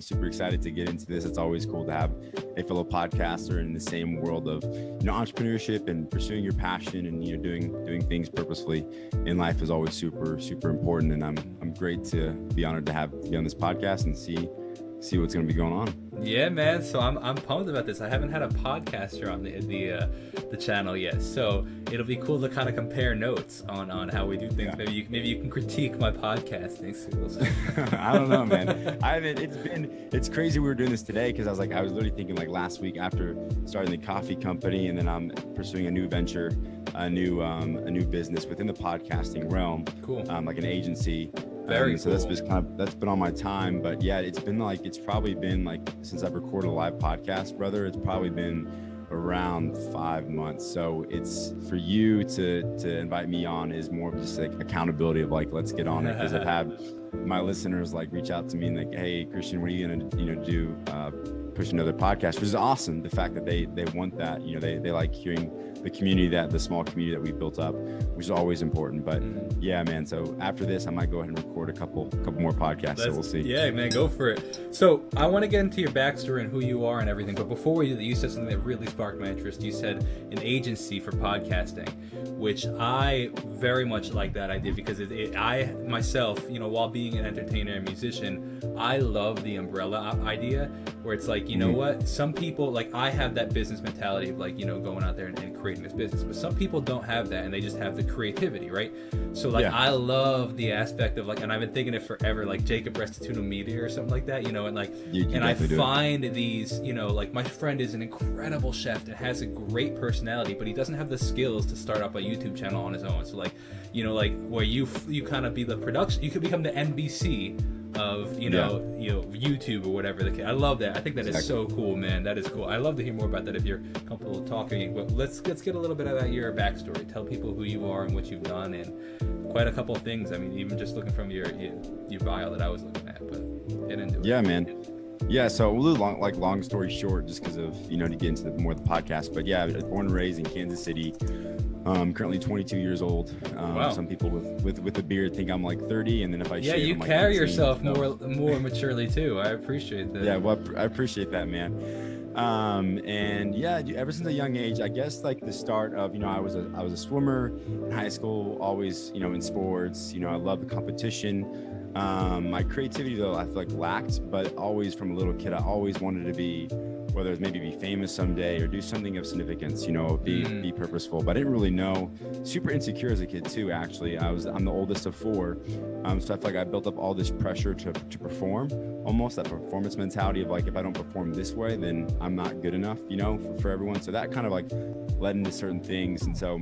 super excited to get into this. It's always cool to have a fellow podcaster in the same world of, entrepreneurship and pursuing your passion and, doing things purposefully in life is always super, super important. And I'm great to be honored to be on this podcast and see what's going to be going on. Yeah, man. So I'm pumped about this. I haven't had a podcaster on the channel yet, so it'll be cool to kind of compare notes on how we do things. Yeah. Maybe you can critique my podcasting skills. I don't know, man. It's crazy we were doing this today because I was literally thinking like last week after starting the coffee company, and then I'm pursuing a new venture, a new business within the podcasting realm. Cool. Like an agency. Very so cool. That's been on my time, but yeah, it's probably been like since I've recorded a live podcast, brother, it's probably been around 5 months. So it's for you to invite me on is more of just like accountability of like, let's get on it. Because I've had my listeners like reach out to me and like, hey, Christian, what are you going to do? Push another podcast, which is awesome. The fact that they want that, they like hearing the small community that we built up, which is always important. But yeah, man. So after this, I might go ahead and record a couple more podcasts. So we'll see. Yeah, man, go for it. So I want to get into your backstory and who you are and everything. But before we do that, you said something that really sparked my interest. You said an agency for podcasting, which I very much like that idea because I myself, while being an entertainer and musician, I love the umbrella idea where it's like, what? Some people, like I have that business mentality of like, going out there and creating this business, but some people don't have that and they just have the creativity, right? So like, I love the aspect of like, and I've been thinking it forever, like Jacob Restituto Media or something like that, and like, and I find these, like my friend is an incredible chef and has a great personality, but he doesn't have the skills to start up a YouTube channel on his own. So like, like where you kind of be the production, you could become the NBC of YouTube or whatever. I love that. I think that is so cool, man. That is cool. I love to hear more about that if you're comfortable talking. But let's get a little bit about your backstory. Tell people who you are and what you've done, and quite a couple of things. I mean, even just looking from your bio that I was looking at. But get into it. Yeah, man. Yeah, so a little long story short, just because of to get into more of the podcast. But yeah, I was born and raised in Kansas City. Currently 22 years old. Wow. Some people with a beard think I'm like 30, and then if I shave, you I'm like carry 19, yourself more maturely too. I appreciate that. Yeah, well, I appreciate that, man. And yeah, ever since a young age, I guess like the start of I was a swimmer in high school, always in sports. I love the competition. My creativity though I feel like lacked, but always from a little kid I always wanted to be, whether it's maybe be famous someday or do something of significance, be purposeful. But I didn't really know. Super insecure as a kid too, actually. I'm the oldest of 4. So I feel like I built up all this pressure to perform, almost that performance mentality of like, if I don't perform this way, then I'm not good enough, for everyone. So that kind of like led into certain things. And so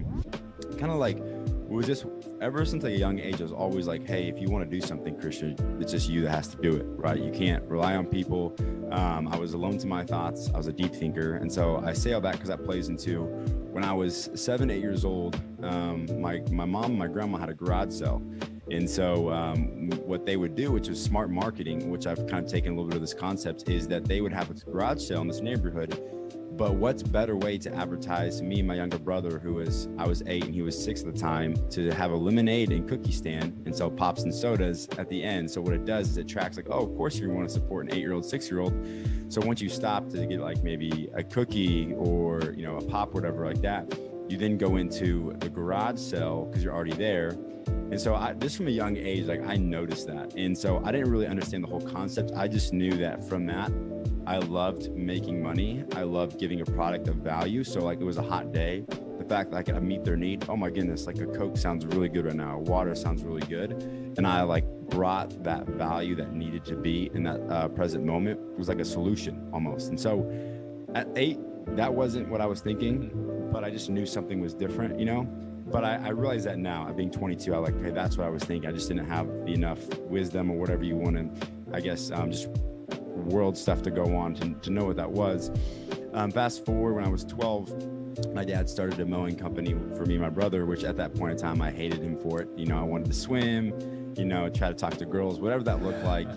kind of like, it was just ever since like a young age, I was always like, hey, if you want to do something, Christian, it's just you that has to do it, right? You can't rely on people. I was alone to my thoughts. I was a deep thinker. And so I say all that because that plays into when I was 7, 8 years old, my mom and my grandma had a garage sale. And so what they would do, which was smart marketing, which I've kind of taken a little bit of this concept, is that they would have a garage sale in this neighborhood. But what's better way to advertise me and my younger brother, I was 8 and he was 6 at the time, to have a lemonade and cookie stand and sell pops and sodas at the end. So what it does is it tracks like, oh, of course you want to support an 8-year-old, 6-year-old. So once you stop to get like maybe a cookie or, a pop, whatever like that, you then go into the garage sale because you're already there. And so just from a young age, like I noticed that. And so I didn't really understand the whole concept. I just knew that from that, I loved making money. I loved giving a product of value. So like it was a hot day, the fact that I could meet their need. Oh my goodness, like a Coke sounds really good right now. Water sounds really good. And I like brought that value that needed to be in that present moment. It was like a solution almost. And so at 8, that wasn't what I was thinking, but I just knew something was different, But I realize that now, at being 22, I like, hey, that's what I was thinking. I just didn't have enough wisdom or whatever you want to, I guess, just world stuff to go on to know what that was. Fast forward, when I was 12, my dad started a mowing company for me and my brother, which at that point in time, I hated him for it. I wanted to swim, try to talk to girls, whatever that looked like,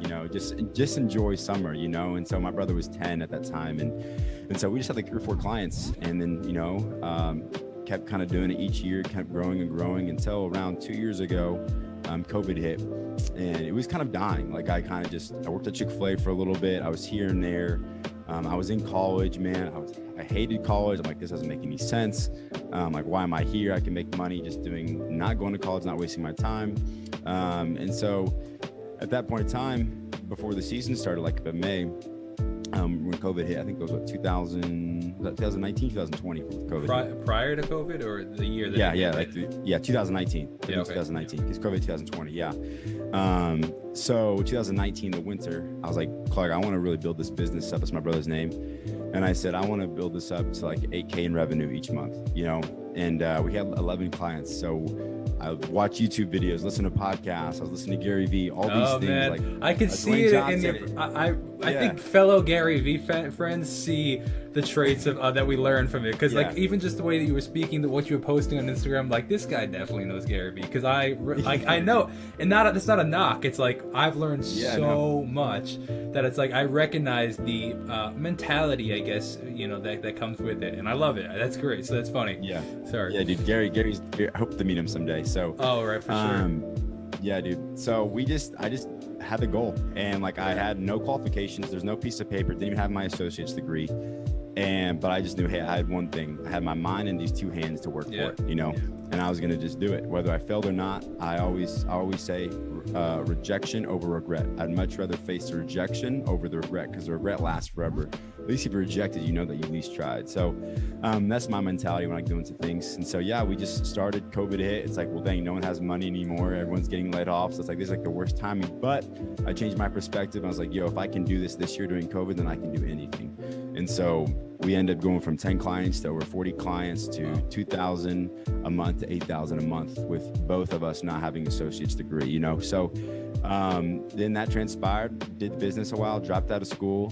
just enjoy summer, And so my brother was 10 at that time. And so we just had like 3 or 4 clients, and then, kept kind of doing it each year, kept growing and growing until around 2 years ago, COVID hit, and it was kind of dying. Like I worked at Chick-fil-A for a little bit. I was here and there. I was in college, man. I hated college. I'm like, this doesn't make any sense. Like, why am I here? I can make money just not going to college, not wasting my time. And so at that point in time, before the season started, like in May, when COVID hit, I think it was 2019, 2020 COVID. Prior to COVID or the year that 2019. Yeah, okay. 2019, because COVID 2020, yeah. So 2019, the winter, I was like, Clark, I want to really build this business up. It's my brother's name. And I said, I want to build this up to like 8K in revenue each month, and we had 11 clients. So I watch YouTube videos, listen to podcasts. I was listening to Gary Vee, all these things. Man. Like I can see it in your. I think fellow Gary Vee friends see the traits of that we learn from it, because like even just the way that you were speaking, what you were posting on Instagram, like this guy definitely knows Gary Vee, because I know, and that's not a knock. It's like I've learned so much that it's like I recognize the mentality, I guess, that comes with it, and I love it. That's great. So that's funny. Yeah. Sorry. Yeah, dude. Gary's. I hope to meet him someday. So. Oh, right, for sure. Yeah, dude. So I just had the goal, and like I had no qualifications. There's no piece of paper. Didn't even have my associate's degree, but I just knew, hey, I had one thing. I had my mind and these two hands to work for it, and I was gonna just do it, whether I failed or not. I always say rejection over regret. I'd much rather face the rejection over the regret, because the regret lasts forever. At least if you're rejected, you know that you at least tried. So that's my mentality when I go into things. And so, yeah, we just started. COVID hit. It's like, well, dang, no one has money anymore. Everyone's getting laid off. So it's like, this is like the worst timing. But I changed my perspective. I was like, yo, if I can do this year during COVID, then I can do anything. And so we ended up going from 10 clients to over 40 clients to 2,000 a month to 8,000 a month, with both of us not having associate's degree, So then that transpired, did business a while, dropped out of school,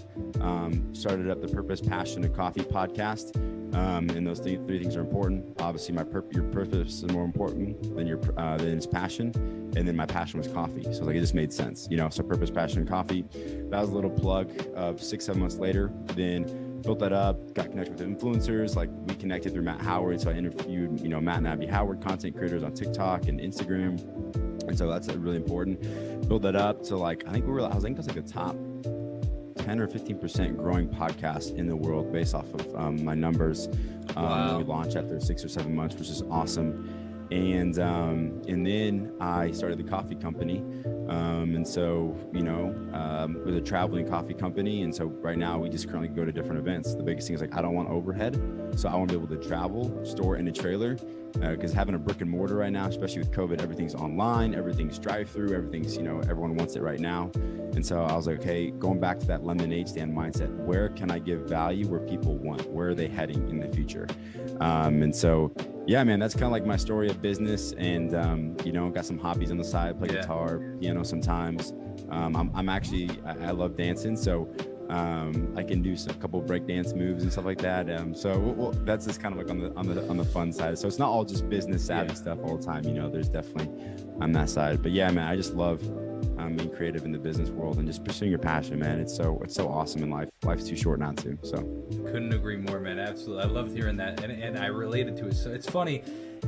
started up the Purpose, Passion, and Coffee podcast. And those three things are important. Obviously, your purpose is more important than it's passion. And then my passion was coffee. So like, it just made sense, So Purpose, Passion, and Coffee. That was a little plug of 6-7 months later. Then built that up, got connected with influencers. Like, we connected through Matt Howard. So I interviewed, Matt and Abby Howard, content creators on TikTok and Instagram. And so that's really important. Build that up to like, I think it was like the top 10 or 15% growing podcast in the world based off of my numbers. When we launched after 6 or 7 months, which is awesome. And then I started the coffee company. And so, it was a traveling coffee company. And so right now we just currently go to different events. The biggest thing is like, I don't want overhead. So I want to be able to travel, store in a trailer, because having a brick and mortar right now, especially with COVID, everything's online, everything's drive-through, everything's, everyone wants it right now. And so I was like, okay, going back to that lemonade stand mindset, where can I give value where people want? Where are they heading in the future? And so, yeah, man, that's kind of like my story of business. And, got some hobbies on the side, play guitar, piano sometimes. I love dancing. So I can do a couple of break dance moves and stuff like that. So that's just kind of like on the fun side. So it's not all just business savvy stuff all the time. There's definitely on that side. But yeah, man, I just love being creative in the business world and just pursuing your passion, man. It's so awesome in life. Life's too short not to. So couldn't agree more, man. Absolutely. I loved hearing that, and I related to it. So it's funny,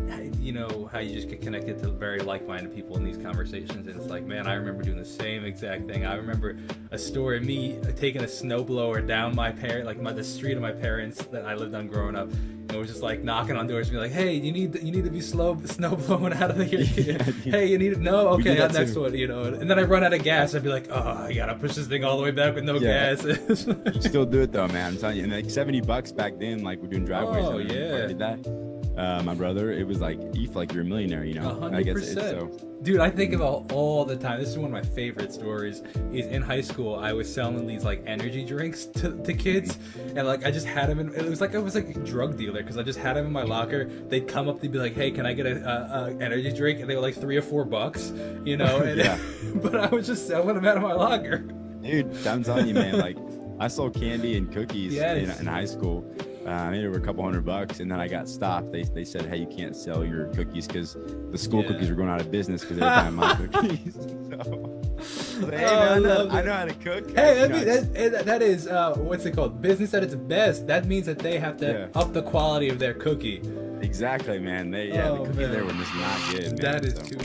how you just get connected to very like-minded people in these conversations, and it's like, man, I remember doing the same exact thing. I remember a story of me taking a snowblower down the street of my parents that I lived on growing up. And it was just like knocking on doors and be like, hey, you need to be snow blowing out of here. Hey, you need to no, okay, that next one, and then I run out of gas. I'd be like, oh, I gotta push this thing all the way back with no gas. You still do it though, man. I'm telling you, and like $70 back then, like we're doing driveways. Oh yeah, I did that. My brother, it was like, you feel like you're a millionaire, 100%. I guess it's so. Dude, I think about all the time. This is one of my favorite stories. Is in high school, I was selling these like energy drinks to kids, and like I just had them in. It was like I was like a drug dealer, because I just had them in my locker. They'd come up, they'd be like, "Hey, can I get a energy drink?" And they were like $3 or $4, And, yeah. But I was just selling them out of my locker. Dude, I'm telling you, man. Like, I sold candy and cookies in high school. I think they were a couple $100, and then I got stopped. They said, hey, you can't sell your cookies because the school cookies were going out of business because they were buying my cookies. So, hey, man, I know how to cook. Hey, that is what's it called? Business at its best. That means that they have to up the quality of their cookie. Exactly, man. The cookie there was just not good. Man, that is too.